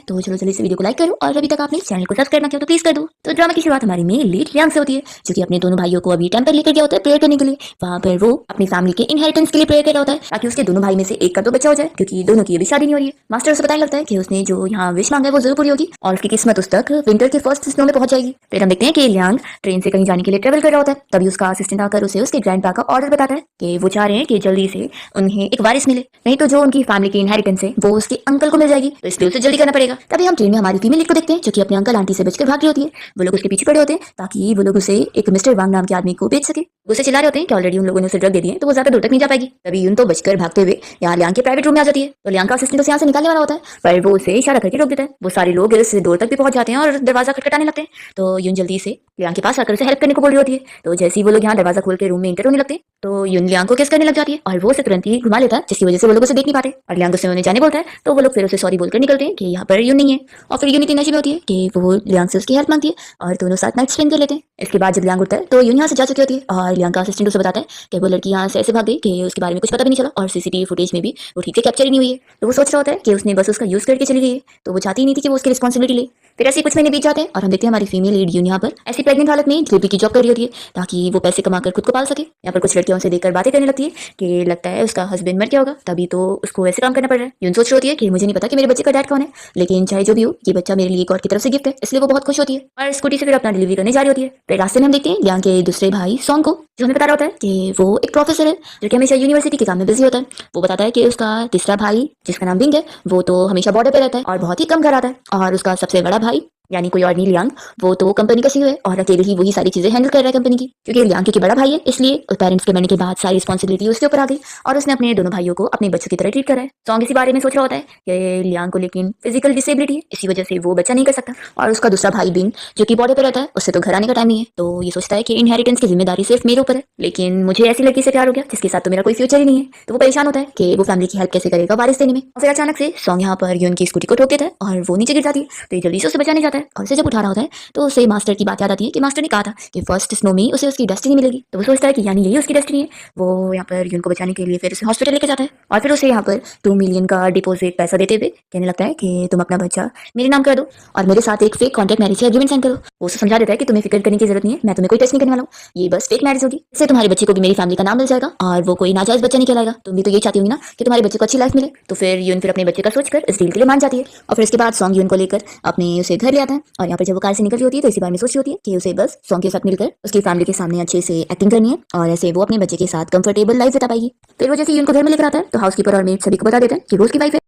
तो चलो जल्दी से वीडियो को लाइक करो और अभी तक आपने चैनल को सब्सक्राइब ना किया तो प्लीज कर दो। तो ड्रामा की शुरुआत हमारी मेन लीड लियांग से होती है, जो कि अपने दोनों भाइयों को अभी टेंपल लेकर गया होता है प्रेयर करने के लिए। वहाँ पर वो अपनी फैमिली के इनहेरिटेंस के लिए प्रेयर कर रहा होता है ताकि उसके दोनों भाई में से एक का तो बच्चा हो जाए, क्योंकि दोनों की अभी शादी नहीं हो रही है। मास्टर उसे बताने लगता है कि उसने जो यहाँ विश मांगा है वो जरूर पूरी होगी और उसकी किस्मत उस तक विंटर के फर्स्ट स्नो में पहुंच जाएगी। फिर हम देखते हैं कि लियांग ट्रेन से कहीं जाने के लिए ट्रेवल कर रहा होता है। तभी उसका असिस्टेंट आकर उसे उसके ग्रैंडपा का ऑर्डर बताता है कि वो चाह रहे हैं कि जल्दी से उन्हें एक वारिस मिले, नहीं तो जो उनकी फैमिली की इनहेरिटेंस है वो उसके अंकल को मिल जाएगी, तो इसलिए उसे जल्दी करना पड़ेगा। तभी हम ट्रेन में हमारी फीमेल लीड को देखते हैं, जो कि अपने अंकल आंटी से बचकर भाग रही होती है। वो लोग उसके पीछे पड़े होते हैं ताकि वो लोग उसे एक मिस्टर वांग नाम के आदमी को बेच सके। वो उसे चिल्ला रहे होते हैं कि ऑलरेडी उन लोगों ने उसे ड्रग दे दिए, तो वो ज्यादा दूर तक नहीं जा पाएगी। तभी यून तो बचकर भागते हुए यहाँ लियांग के प्राइवेट रूम में आ जाती है। तो लियांग का असिस्टेंट उसे यहाँ से निकालने वाला होता है, पर वो उसे इशारा करके रोक देता है। वो सारे लोग इस डोर तक भी पहुंच जाते हैं और दरवाजा खटखटाने लगते हैं। तो यून जल्दी से लियांग के पास आकर उसे हेल्प करने को बोल रही होती है। तो जैसे ही वो लोग यहाँ दरवाजा खोल के रूम में इंटर होने लगते हैं, तो यून लियांग को किस करने लग जाती है और वो उसे तुरंत ही घुमा लेता है, जिसकी वजह से वो लोग उसे देख नहीं पाते। और लियांग उसे उन्हें जाने बोलता है, तो वो लोग फिर उसे सॉरी बोलकर निकलते हैं कि यहाँ पर यून नहीं है। और फिर यून इतनी नशे में होती है कि वो लियांग से उसकी हेल्प मांगती है और दोनों साथ नाइट स्पेंड कर लेते हैं। इसके बाद जब लियांग उठता है तो यून यहाँ से जा चुकी होती है और लियांग का असिस्टेंट उसे बताता है कि वो लड़की यहाँ से ऐसे भाग गई कि उसके बारे में कुछ पता भी नहीं चला और सीसीटीवी फुटेज में भी वो ठीक से कैप्चर ही नहीं हुई है। तो वो सोच रहा होता है कि उसने बस उसका यूज करके चली गई है, तो वो चाहती नहीं थी कि वो उसकी रिस्पॉन्सिबिलिटी ले। फिर ऐसे कुछ महीने बीत जाते हैं और हम देखते हैं हमारी फीमेल लीड यून यहाँ पर ऐसी प्रेग्नेंट हालत में डिलीवरी की जॉब कर रही होती है ताकि वो पैसे कमाकर खुद को पाल सके। यहाँ पर कुछ लड़कियों से देखकर बातें करने लगती है कि लगता है उसका हस्बैंड मर गया होगा, तभी तो उसको ऐसे काम करना पड़ रहा है। यून सोच रही होती है कि मुझे नहीं पता कि मेरे बच्चे का डैड कौन है, लेकिन चाहे जो भी हो ये बच्चा मेरे लिए गॉड की तरफ से गिफ्ट है, इसलिए वो बहुत खुश होती है और स्कूटी से फिर अपना डिलीवरी करने जा रही होती है। फिर रास्ते में हम देखते हैं लियांग के दूसरे भाई सॉन्ग को, जो हमें बता रहा होता है कि वो एक प्रोफेसर है जो कि हमेशा यूनिवर्सिटी के काम में बिजी होता है। वो बताता है कि उसका तीसरा भाई जिसका नाम विंग है वो तो हमेशा बॉर्डर पे रहता है और बहुत ही कम घर आता है, और उसका सबसे बड़ा भाई यानी कोई और नहीं लियांग वो तो कंपनी का सीईओ है और अकेले ही वही सारी चीजें हैंडल कर रहा है कंपनी की, क्योंकि लियांग क्योंकि बड़ा भाई है इसलिए पेरेंट्स के मरने के बाद सारी रिस्पॉन्सिबिलिटी उसके ऊपर आ गई और उसने अपने दोनों भाइयों को अपने बच्चों की तरह ट्रीट करा है। सॉन्ग इसी बारे में सोच रहा होता है कि लियांग को लेकिन फिजिकल डिसेबिलिटी है, इसी वजह से वो बच्चा नहीं कर सकता, और उसका दूसरा भाई बिन जो कि बॉर्डर पर रहता है उससे तो घर आने का टाइम नहीं है, तो ये सोचता है कि इनहेरिटेंस की जिम्मेदारी सिर्फ मेरे ऊपर है, लेकिन मुझे ऐसी लड़की से प्यार हो गया जिसके साथ तो मेरा कोई फ्यूचर ही नहीं है। तो वो परेशान होता है कि वो फैमिली की हेल्प कैसे करेगा वारिस देने में। और फिर अचानक से सॉन्ग यहाँ पर यून की स्कूटी को ठोक देता है और वो नीचे गिर जाती है। तो ये जल्दी से उसे बचाने जाता है और उसे जब उठा रहा होता है तो उसे मास्टर की बात याद आती है कि मास्टर ने कहा था कि फर्स्ट स्नो में उसे उसकी डेस्टिनी मिलेगी। तो वो सोचता है कि यानी यही उसकी डेस्टिनी है। वो यहाँ पर यून को बचाने के लिए फिर उसे हॉस्पिटल लेके जाता है और फिर उसे यहाँ पर 2 मिलियन का डिपॉजिट पैसा देते हुए कहने लगता है कि तुम अपना बच्चा मेरे नाम कर दो और मेरे साथ एक fake contract marriage agreement sign करो। वो उसे समझा देता है कि तुम्हें फिक्र करने की जरूरत नहीं है, मैं तुम्हें कोई टेस्ट नहीं करने वाला हूँ, ये बस फेक मैरिज होगी, इससे तुम्हारे बच्चे को भी मेरी फैमिली का नाम मिल जाएगा और वो कोई नाजायज बच्चा नहीं कहलाएगा। तुम भी तो यही चाहती होगी ना कि तुम्हारे बच्चे को अच्छी लाइफ मिले। तो फिर यून फिर अपने बच्चे का सोचकर इस डील के लिए मान जाती है और फिर इसके बाद सॉन्ग यून को लेकर अपने उसे घर ले आता है। और यहाँ पर जब वो कार से निकल रही होती है तो इसी बारे में सोच रही होती है कि उसे बस सॉन्ग के साथ मिलकर उसकी फैमिली के सामने अच्छे से एक्टिंग करनी है और ऐसे वो अपने बच्चे के साथ कंफर्टेबल लाइफ बिता पाएगी। फिर वो जैसे यून को घर में लेकर आता है तो हाउसकीपर और मेड सभी को बता देता है कि वो उसकी वाइफ है।